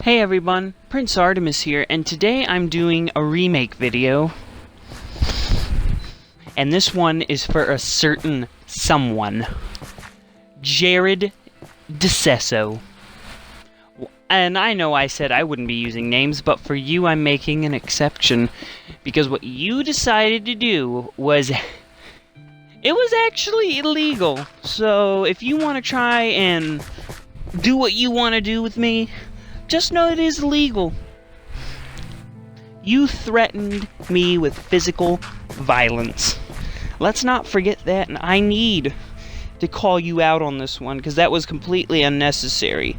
Hey everyone, Prince Artemis here, and today I'm doing a remake video. And this one is for a certain someone. Jared DeCesso. And I know I said I wouldn't be using names, but for you I'm making an exception. Because what you decided to do was... it was actually illegal. So if you want to try and do what you want to do with me, just know it is illegal. You threatened me with physical violence. Let's not forget that, and I need to call you out on this one, because that was completely unnecessary.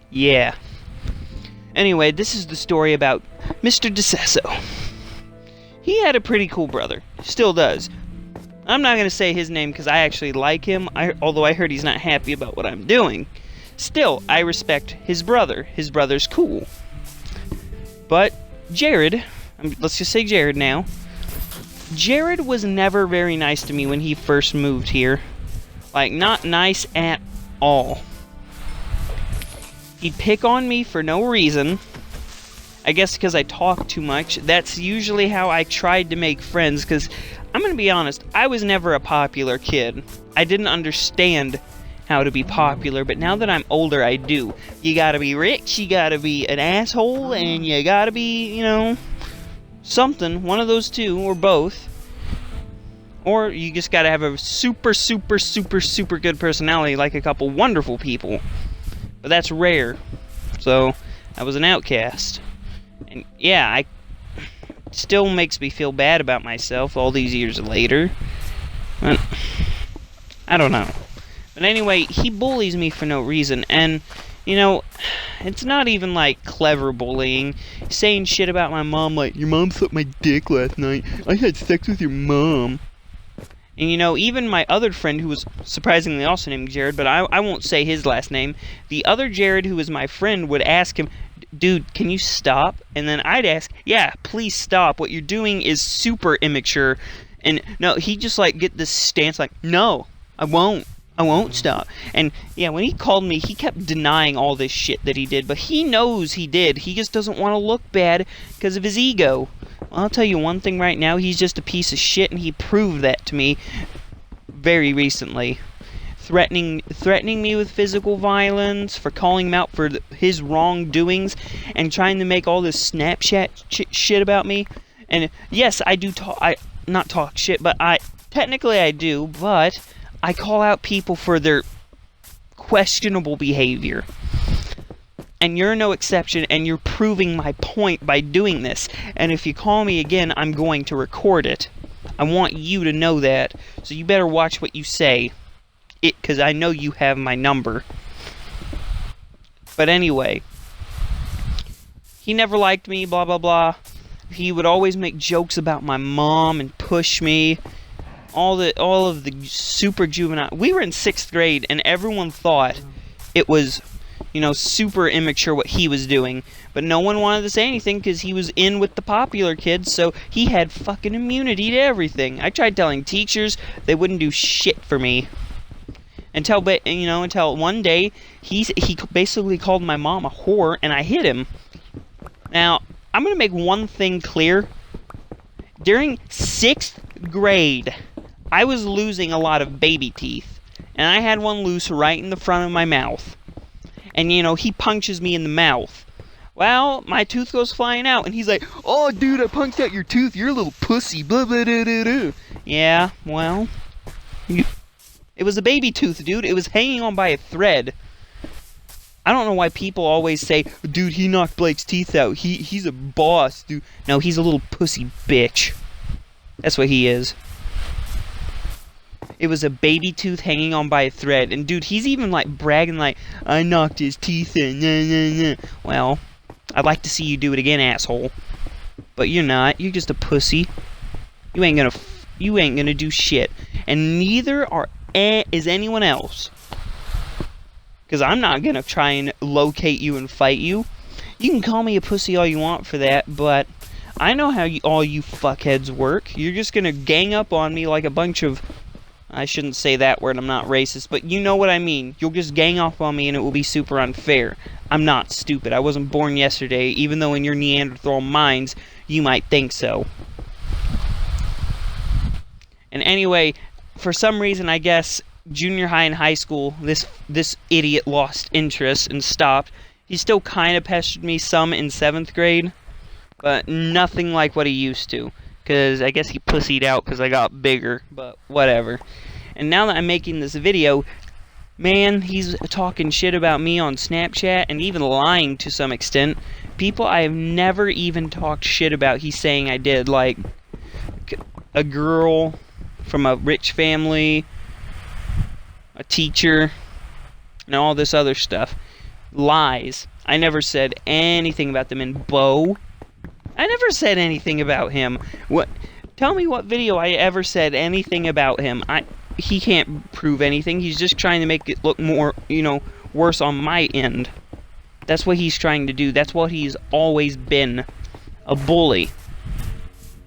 Yeah. Anyway, this is the story about Mr. DeCesso. He had a pretty cool brother. Still does. I'm not going to say his name because I actually like him, although I heard he's not happy about what I'm doing. Still, I respect his brother. His brother's cool. But Jared, let's just say Jared now. Jared was never very nice to me when he first moved here. Like, not nice at all. He'd pick on me for no reason. I guess because I talk too much. That's usually how I tried to make friends, because I'm going to be honest, I was never a popular kid. I didn't understand how to be popular, but now that I'm older, I do. You gotta be rich, you gotta be an asshole, and you gotta be, you know, something. One of those two, or both. Or you just gotta have a super good personality, like a couple wonderful people. But that's rare. So, I was an outcast. And yeah, it still makes me feel bad about myself all these years later. But I don't know. But anyway, he bullies me for no reason, and, you know, it's not even, like, clever bullying. Saying shit about my mom, like, your mom sucked my dick last night, I had sex with your mom. And, you know, even my other friend, who was surprisingly also named Jared, but I won't say his last name, the other Jared, who was my friend, would ask him, dude, can you stop? And then I'd ask, yeah, please stop, what you're doing is super immature. And, no, he'd just, like, get this stance, like, no, I won't stop. And yeah, when he called me, he kept denying all this shit that he did, but he knows he did. He just doesn't want to look bad because of his ego. Well, I'll tell you one thing right now, he's just a piece of shit, and he proved that to me very recently. Threatening me with physical violence, for calling him out for his wrongdoings, and trying to make all this Snapchat shit about me. And yes, I do not talk shit, but technically I do, but I call out people for their questionable behavior. And you're no exception, and you're proving my point by doing this. And if you call me again, I'm going to record it. I want you to know that. So you better watch what you say. Because I know you have my number. But anyway. He never liked me, blah blah blah. He would always make jokes about my mom and push me. All of the super juvenile. We were in 6th grade, and everyone thought it was, you know, super immature what he was doing. But no one wanted to say anything because he was in with the popular kids, so he had fucking immunity to everything. I tried telling teachers, they wouldn't do shit for me. Until one day, he basically called my mom a whore, and I hit him. Now, I'm going to make one thing clear. During 6th grade, I was losing a lot of baby teeth, and I had one loose right in the front of my mouth. And, you know, he punches me in the mouth. Well, my tooth goes flying out, and he's like, oh, dude, I punched out your tooth, you're a little pussy, blah, blah, blah, blah, blah. Yeah, well, it was a baby tooth, dude. It was hanging on by a thread. I don't know why people always say, dude, he knocked Blake's teeth out, he's a boss, dude. No, he's a little pussy bitch. That's what he is. It was a baby tooth hanging on by a thread. And dude, he's even like bragging like, I knocked his teeth in. Nah, nah, nah. Well, I'd like to see you do it again, asshole. But you're not. You're just a pussy. You ain't gonna do shit. And neither is anyone else. Because I'm not gonna try and locate you and fight you. You can call me a pussy all you want for that, but I know how all you fuckheads work. You're just gonna gang up on me like a bunch of... I shouldn't say that word, I'm not racist, but you know what I mean. You'll just gang up on me and it will be super unfair. I'm not stupid. I wasn't born yesterday, even though in your Neanderthal minds, you might think so. And anyway, for some reason, I guess, junior high and high school, this idiot lost interest and stopped. He still kind of pestered me some in 7th grade, but nothing like what he used to. Because I guess he pussied out because I got bigger, but whatever. And now that I'm making this video, man, he's talking shit about me on Snapchat and even lying to some extent. People I have never even talked shit about, he's saying I did. Like, a girl from a rich family, a teacher, and all this other stuff. Lies. I never said anything about them. And Bo, I never said anything about him. What? Tell me what video I ever said anything about him. He can't prove anything. He's just trying to make it look more, worse on my end. That's what he's trying to do. That's what he's always been. A bully.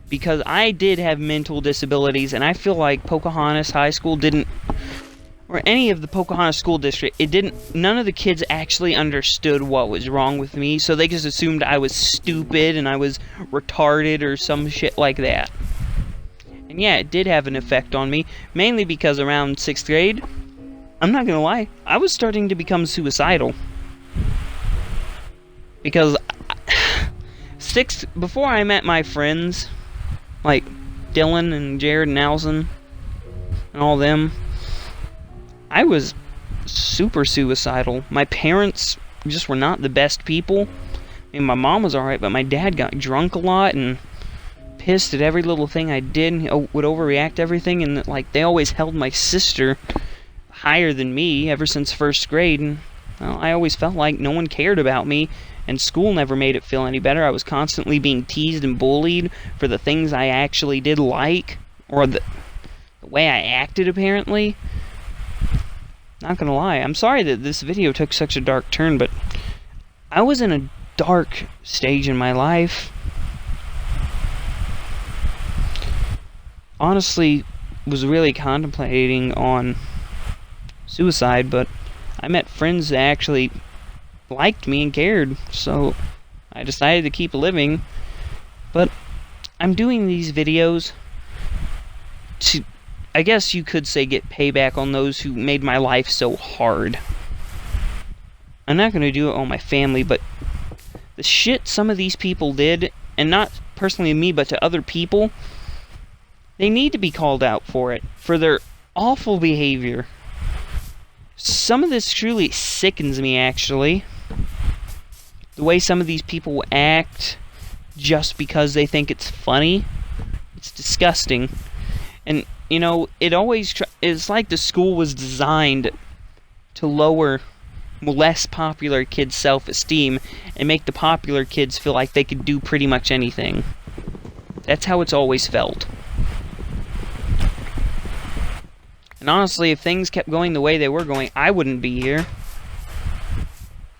Because I did have mental disabilities, and I feel like Pocahontas High School didn't, or any of the Pocahontas School District, none of the kids actually understood what was wrong with me, so they just assumed I was stupid and I was retarded or some shit like that. And yeah, it did have an effect on me, mainly because around 6th grade, I'm not gonna lie, I was starting to become suicidal. Because before I met my friends, like Dylan and Jared and Allison and all them, I was super suicidal. My parents just were not the best people. I mean, my mom was alright, but my dad got drunk a lot and pissed at every little thing I did and would overreact to everything, and like they always held my sister higher than me ever since 1st grade, and well, I always felt like no one cared about me, and school never made it feel any better. I was constantly being teased and bullied for the things I actually did like, or the way I acted, apparently. Not gonna lie, I'm sorry that this video took such a dark turn, but I was in a dark stage in my life. Honestly, was really contemplating on suicide, but I met friends that actually liked me and cared, so I decided to keep living. But I'm doing these videos to, I guess you could say, get payback on those who made my life so hard. I'm not going to do it on my family, but the shit some of these people did, and not personally to me, but to other people, they need to be called out for it, for their awful behavior. Some of this truly sickens me, actually. The way some of these people act just because they think it's funny, it's disgusting. And, it always it's like the school was designed to lower less popular kids' self-esteem and make the popular kids feel like they could do pretty much anything. That's how it's always felt. And honestly, if things kept going the way they were going, I wouldn't be here.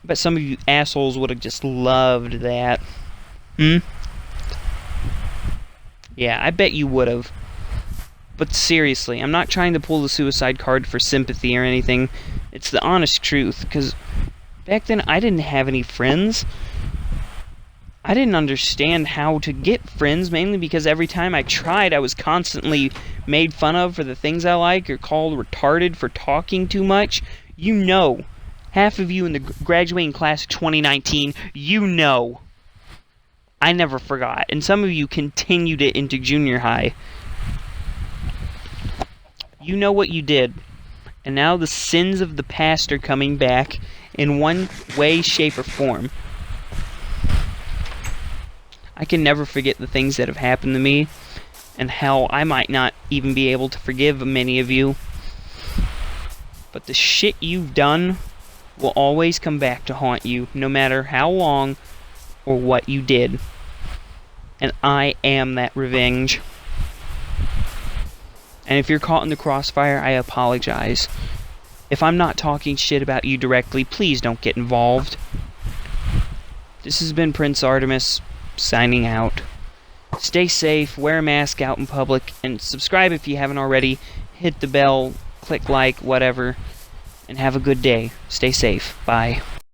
But some of you assholes would have just loved that. Yeah, I bet you would have. But seriously, I'm not trying to pull the suicide card for sympathy or anything. It's the honest truth, because back then I didn't have any friends. I didn't understand how to get friends, mainly because every time I tried, I was constantly made fun of for the things I like, or called retarded for talking too much. Half of you in the graduating class of 2019, I never forgot. And some of you continued it into junior high. You know what you did. And now the sins of the past are coming back in one way, shape, or form. I can never forget the things that have happened to me, and hell, I might not even be able to forgive many of you. But the shit you've done will always come back to haunt you, no matter how long or what you did. And I am that revenge. And if you're caught in the crossfire, I apologize. If I'm not talking shit about you directly, please don't get involved. This has been Prince Artemis, signing out. Stay safe, wear a mask out in public, and subscribe if you haven't already. hit the bell, click like, whatever, and have a good day. Stay safe. Bye.